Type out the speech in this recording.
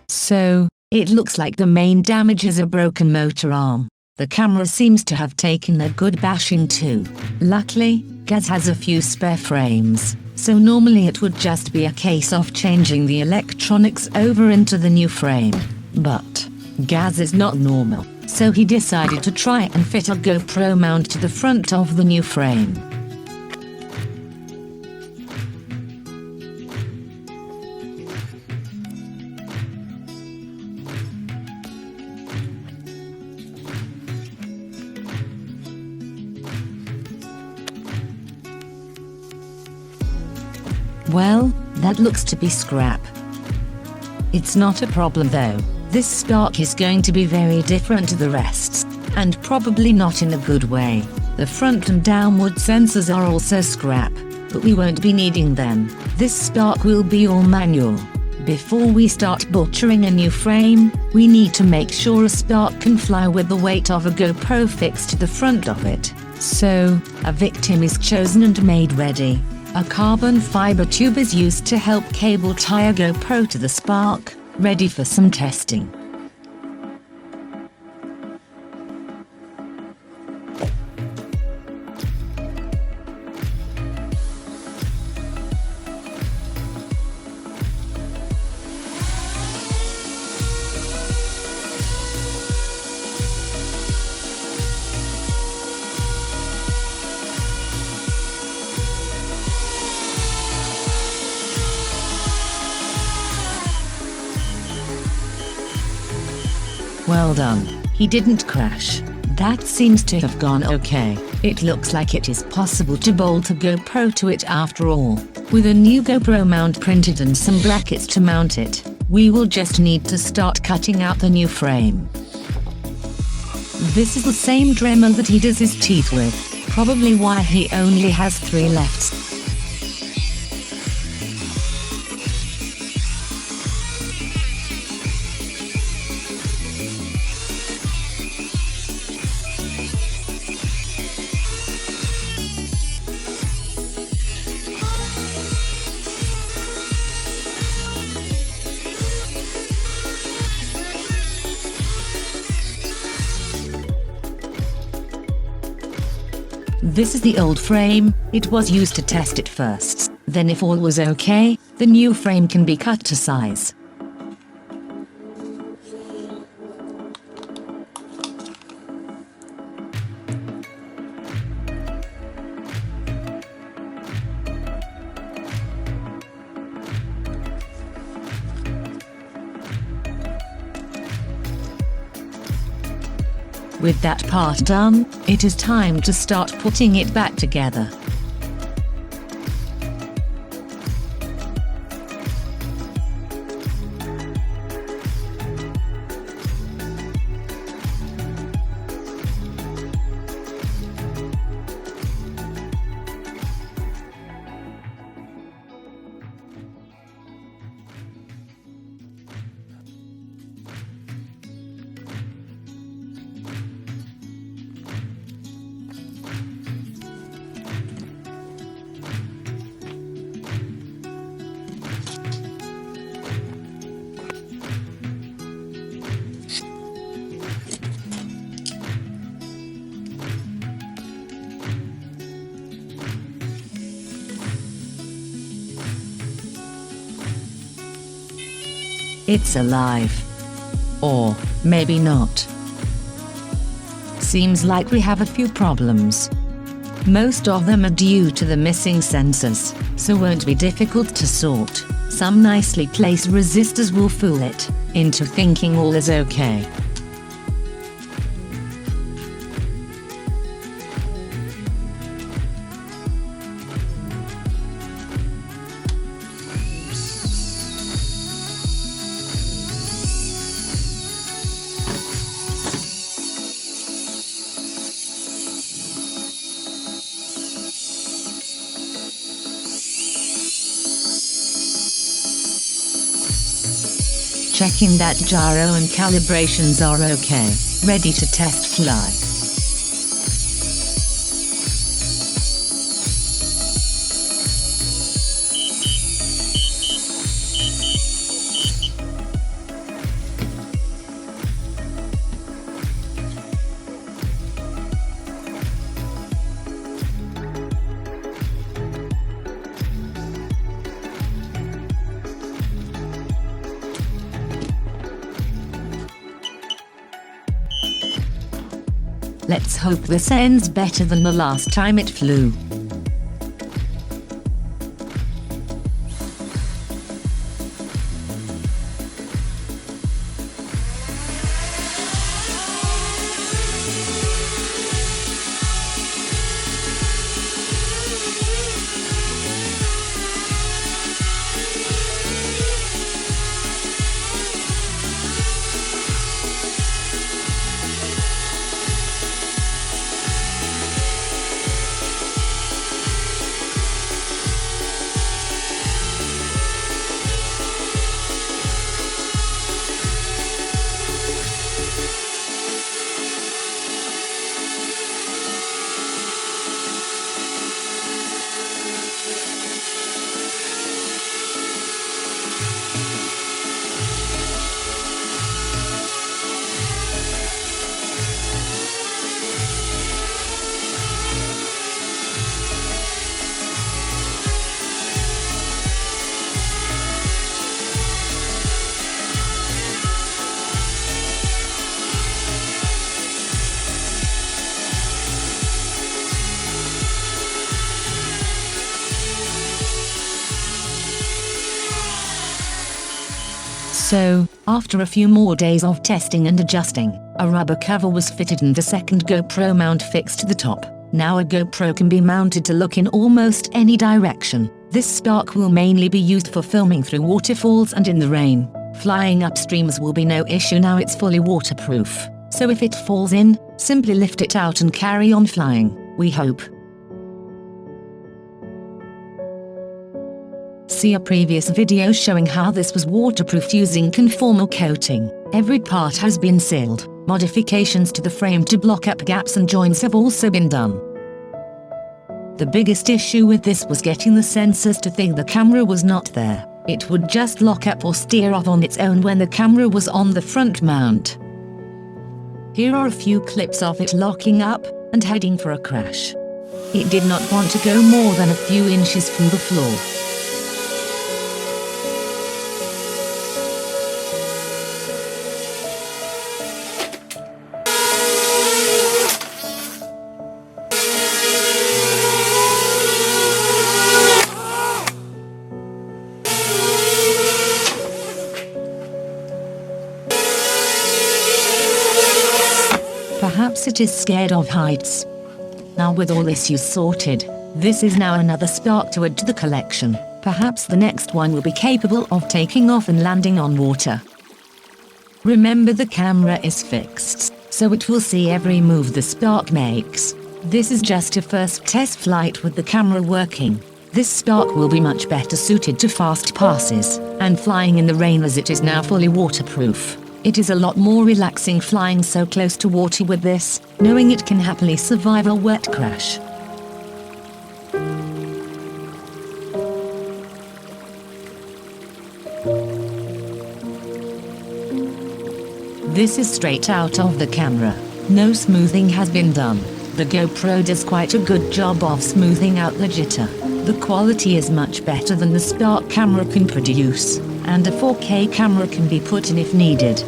So, it looks like the main damage is a broken motor arm. The camera seems to have taken a good bashing too. Luckily, Gaz has a few spare frames, so normally it would just be a case of changing the electronics over into the new frame. But Gaz is not normal, so he decided to try and fit a GoPro mount to the front of the new frame. Well, that looks to be scrap. It's not a problem though. This Spark is going to be very different to the rest, and probably not in a good way. The front and downward sensors are also scrap, but we won't be needing them. This Spark will be all manual. Before we start butchering a new frame, we need to make sure a Spark can fly with the weight of a GoPro fixed to the front of it. So, a victim is chosen and made ready. A carbon fiber tube is used to help cable tie a GoPro to the Spark, ready for some testing. Well done, he didn't crash. That seems to have gone okay. It looks like it is possible to bolt a GoPro to it after all. With a new GoPro mount printed and some brackets to mount it, we will just need to start cutting out the new frame. This is the same Dremel that he does his teeth with, probably why he only has 3 left. This is the old frame. It was used to test it first. Then if all was okay, the new frame can be cut to size. With that part done, it is time to start putting it back together. It's alive. Or maybe not. Seems like we have a few problems. Most of them are due to the missing sensors, so won't be difficult to sort. Some nicely placed resistors will fool it into thinking all is okay. checking that gyro and calibrations are okay, ready to test fly. Let's hope this ends better than the last time it flew. So, after a few more days of testing and adjusting, a rubber cover was fitted and the second GoPro mount fixed to the top. Now a GoPro can be mounted to look in almost any direction. This Spark will mainly be used for filming through waterfalls and in the rain. Flying upstreams will be no issue now it's fully waterproof. So if it falls in, simply lift it out and carry on flying, we hope. See a previous video showing how this was waterproofed using conformal coating. Every part has been sealed. Modifications to the frame to block up gaps and joints have also been done. The biggest issue with this was getting the sensors to think the camera was not there. It would just lock up or steer off on its own when the camera was on the front mount. Here are a few clips of it locking up and heading for a crash. It did not want to go more than a few inches from the floor. Perhaps it is scared of heights. Now with all issues sorted, this is now another Spark to add to the collection. Perhaps the next one will be capable of taking off and landing on water. Remember the camera is fixed, so it will see every move the Spark makes. This is just a first test flight with the camera working. This Spark will be much better suited to fast passes and flying in the rain as it is now fully waterproof. It is a lot more relaxing flying so close to water with this, knowing it can happily survive a wet crash. This is straight out of the camera. No smoothing has been done. The GoPro does quite a good job of smoothing out the jitter. The quality is much better than the Spark camera can produce, and a 4K camera can be put in if needed.